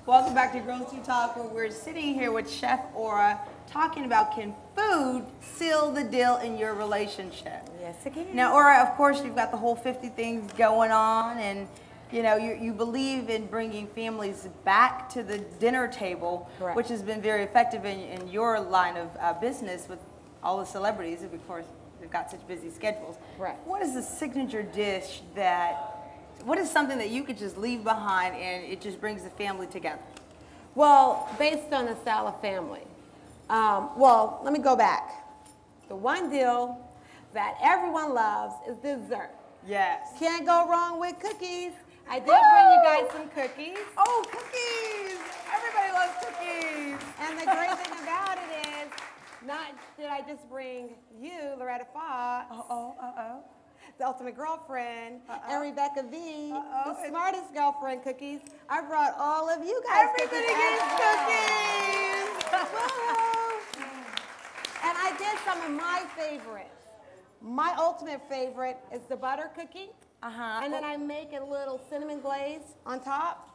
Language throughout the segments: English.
Welcome back to Girls Who Talk, where we're sitting here with Chef Aura talking about, can food seal the deal in your relationship? Yes, it can. Now, Aura, of course, you've got the whole 50 things going on, and you know, you believe in bringing families back to the dinner table, Correct. which has been very effective in your line of business with all the celebrities, and of course, they've got such busy schedules. Right. What is the signature dish what is something that you could just leave behind and it just brings the family together? Well, based on the style of family. Well, let me go back. The one deal that everyone loves is dessert. Yes. Can't go wrong with cookies. I did bring you guys some cookies. Oh, cookies! Everybody loves cookies! And the great thing about it is, not did I just bring you, Loretta Foxx, the ultimate girlfriend, and Rebekah V, the smartest girlfriend cookies. I brought all of you guys Everybody cookies. gets cookies! Woo! And I did some of my favorites. My ultimate favorite is the butter cookie. And then I make a little cinnamon glaze on top.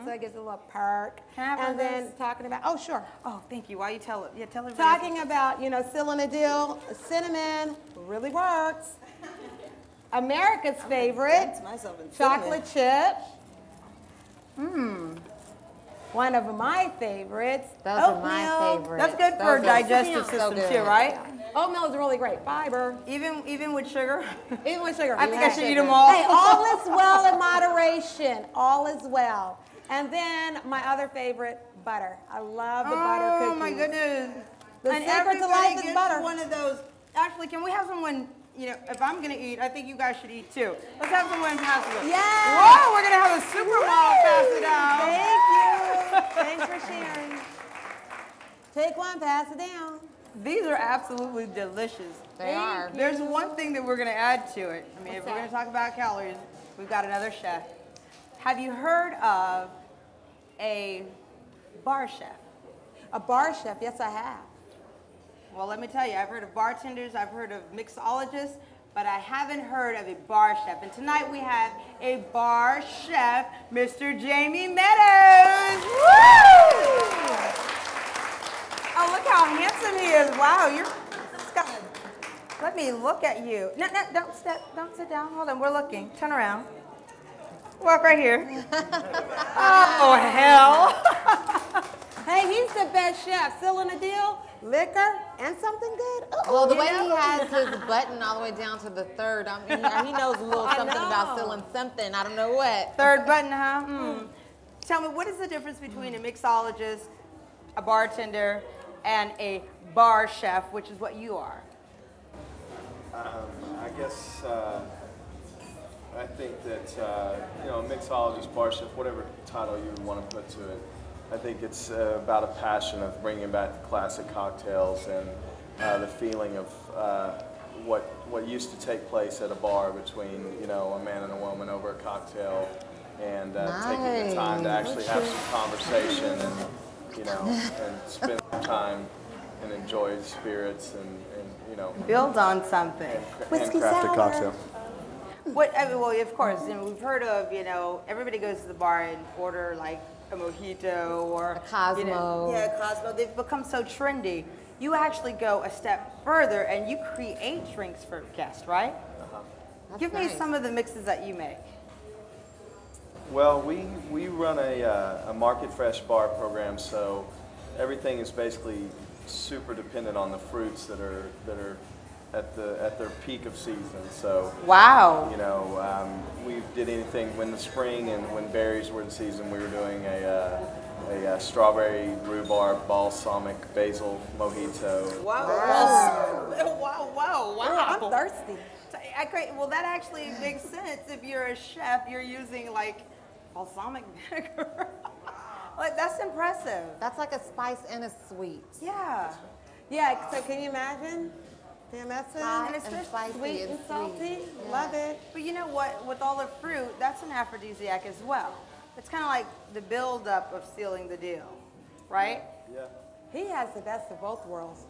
So it gives it a little perk. And then talking about, oh, sure. Oh, thank you. Why you tell it? Yeah, tell everybody. Talking about, you know, sealing a deal, cinnamon really works. America's favorite, chocolate chip. One of my favorites. Those are my favorites. That's good for digestive system too, right? Oatmeal is really great. Fiber. Even with sugar? Even with sugar. I think I should eat them all. Hey, all is well in moderation. All is well. And then my other favorite, butter. I love the butter cookies. Oh my goodness. The secret to life is butter. One of those. Actually, can we have someone, you know, if I'm going to eat, I think you guys should eat too. Let's have someone pass it up. Yeah. Whoa, we're going to have a super mom pass it out. Thank you. Thanks for sharing. Take one, pass it down. These are absolutely delicious. They are. There's one thing that we're going to add to it. I mean, if we're going to talk about calories, we've got another chef. Have you heard of a bar chef? A bar chef? Yes, I have. Well, let me tell you, I've heard of bartenders, I've heard of mixologists, but I haven't heard of a bar chef. And tonight we have a bar chef, Mr. Jaime Medows. Woo! Oh, look how handsome he is. Wow, let me look at you. No, don't sit down. Hold on, we're looking. Turn around. Walk right here. Oh, hell. Hey, he's the best chef. Sealing a deal, liquor, and something good. Well, the way he has his button all the way down to the third, I mean, he knows a little something about sealing something. I don't know what. Third button, huh? Tell me, what is the difference between a mixologist, a bartender, and a bar chef, which is what you are? I guess I think that you know, a mixologist, bar chef, whatever title you want to put to it, I think it's about a passion of bringing back the classic cocktails and the feeling of what used to take place at a bar between, you know, a man and a woman over a cocktail, and taking the time to actually have some conversation and, you know, and spend some time and enjoy the spirits and you know, build on something. And craft a cocktail. Well, of course, you know, we've heard of, you know, everybody goes to the bar and order like a mojito or a Cosmo. You know, yeah, a Cosmo. They've become so trendy. You actually go a step further and you create drinks for guests, right? Give me some of the mixes that you make. Well, we run a market fresh bar program, so everything is basically super dependent on the fruits that are at their peak of season. So wow, you know, we did anything when the spring and when berries were in season. We were doing a strawberry rhubarb balsamic basil mojito. Wow, wow! I'm thirsty. Well, that actually makes sense. If you're a chef, you're using like balsamic vinegar. Like, that's impressive. That's like a spice and a sweet. Yeah. Yeah, so can you imagine? Can you imagine? Hot and spicy sweet and salty. Yeah. Love it. But you know what? With all the fruit, that's an aphrodisiac as well. It's kind of like the build-up of sealing the deal, right? Yeah. He has the best of both worlds.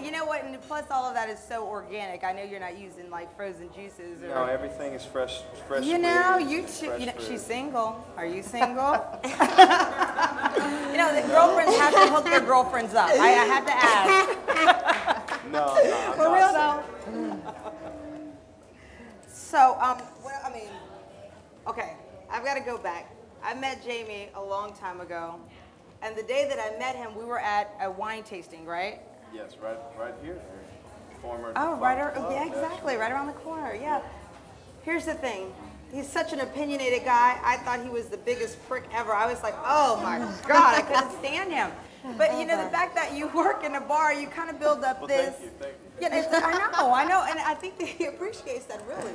You know what? And plus, all of that is so organic. I know you're not using like frozen juices. Or, No, everything is fresh. Fresh. You know, fruit, you too. fresh You know, fruit. she's single. Are you single? You know, the girlfriends have to hook their girlfriends up. I have to ask. No, I'm For not real single. though. So, well, I mean, okay, I've got to go back. I met Jaime a long time ago, and the day that I met him, we were at a wine tasting, right? Yes, right here. Former. Oh, Foxx Club, yeah, exactly, right around the corner, yeah. Here's the thing. He's such an opinionated guy. I thought he was the biggest prick ever. I was like, oh my God, I couldn't stand him. But you know, the fact that you work in a bar, you kind of build up Well, this. thank you. Yeah, I know, and I think that he appreciates that, really.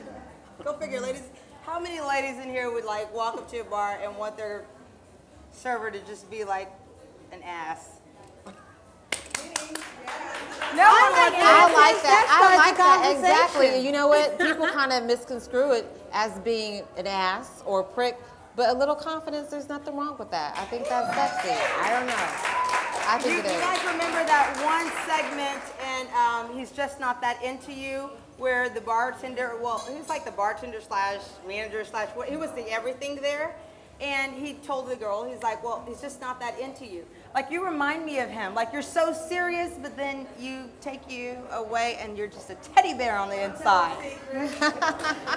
Go figure, ladies. How many ladies in here would like walk up to a bar and want their server to just be like an ass? No, I like that. I like that. conversation. Exactly. And you know what? People kind of misconstrue it as being an ass or a prick, but a little confidence, there's nothing wrong with that. I think that's sexy. I don't know. I think You it is. guys remember that one segment and He's Just Not That Into You, where the bartender, well, he was like the bartender slash manager slash, he was the everything there. And he told the girl, he's like, well, he's just not that into you. Like, you remind me of him. Like, you're so serious, but then you take you away and you're just a teddy bear on the inside.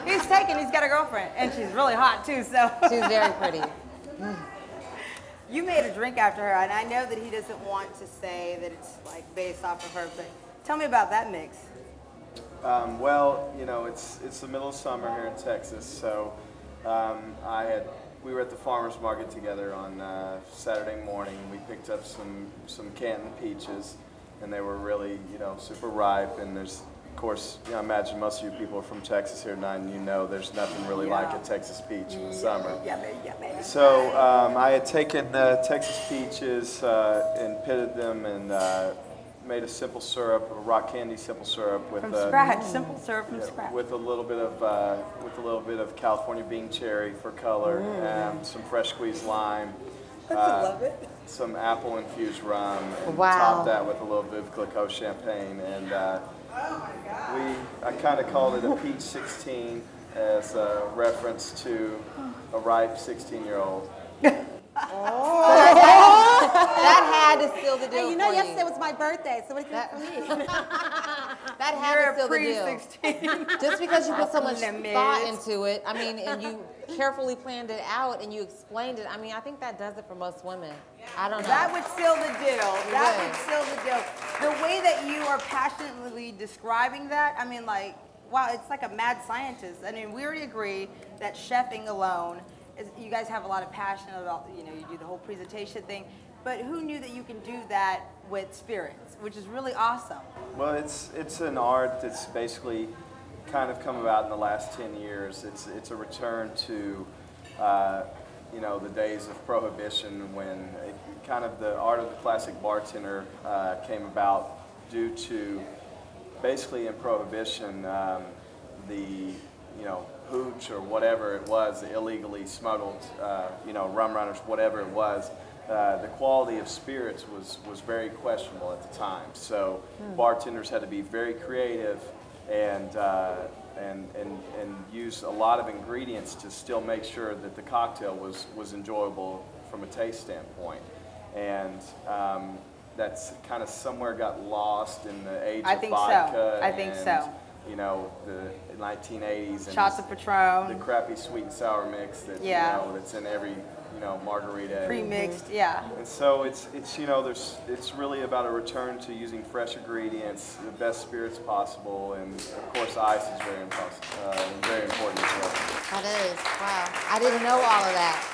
He's got a girlfriend, and she's really hot too, so. She's very pretty. You made a drink after her, and I know that he doesn't want to say that it's like based off of her, but tell me about that mix. Well, you know, it's the middle of summer here in Texas, so we were at the farmer's market together on Saturday morning. We picked up some Canton peaches, and they were really, you know, super ripe. And there's, of course, you know, I imagine most of you people are from Texas here tonight, and you know there's nothing really like a Texas peach in the summer. Yummy, yummy. So I had taken Texas peaches and pitted them and made a simple syrup, a rock candy simple syrup with From scratch, simple syrup from scratch. with a little bit of California bean cherry for color, some fresh squeezed lime, I love it. some apple infused rum, and Wow. topped that with a little bit of Clicquot champagne. And I kind of called it a peach 16 as a reference to a ripe 16-year-old. That had to seal the deal Hey, you know, for yesterday was my birthday, so what do you think for me? That had You're to a seal the deal. pre-16. Just because you put so much Limit. thought into it, I mean, and you carefully planned it out and you explained it, I mean, I think that does it for most women. I don't know. That would seal the deal. That would. would seal the deal. The way that you are passionately describing that, I mean, like, wow, it's like a mad scientist. I mean, we already agree that chefing alone, you guys have a lot of passion about, you know, you do the whole presentation thing, but who knew that you can do that with spirits, which is really awesome. Well, it's an art that's basically kind of come about in the last 10 years. It's a return to, you know, the days of Prohibition, when kind of the art of the classic bartender came about due to basically in Prohibition you know, hooch or whatever it was, the illegally smuggled, you know, rum runners, whatever it was. The quality of spirits was very questionable at the time. So bartenders had to be very creative and use a lot of ingredients to still make sure that the cocktail was enjoyable from a taste standpoint. And that's kind of somewhere got lost in the age I of think vodka. so. I think and, so. You know, the 1980s and Shots of Patron. the crappy sweet and sour mix that you know that's in every margarita. Pre-mixed, yeah. And so it's you know it's really about a return to using fresh ingredients, the best spirits possible, and of course ice is very important as well. That is, wow. I didn't know all of that.